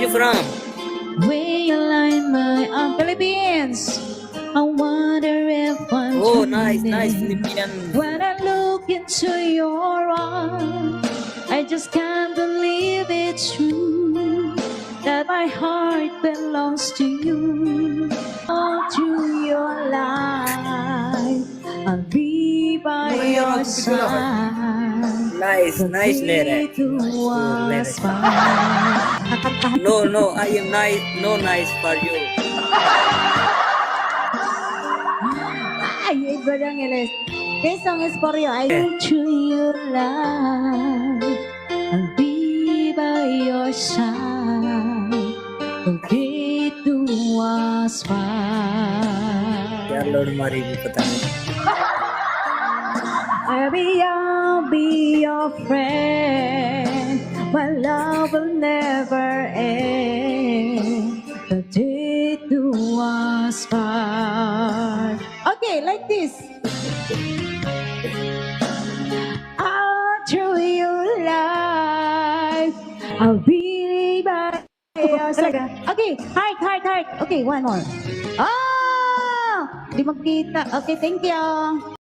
You from? Well, I'm Philippines. I wonder if I'm Oh, nice, nice dreaming. Philippine. When I look into your eyes, I just can't believe it's true that my heart belongs to you. All through your life, I'll be by your side. Nice, nice lyric. To Nice us lyric. fine. No, no, I am nice, no nice for you. Ay, Edward Angeles. This song is for you. I to your life. I'll be by your side. Okay to us fine. यार लोड मारी भी पता नहीं. I'll be your friend. My love will never end. The day to us fine. Okay, like this. All through your life, I'll be by your side. Okay, heart. Okay, one more. Oh! Di magkita. Okay, thank you.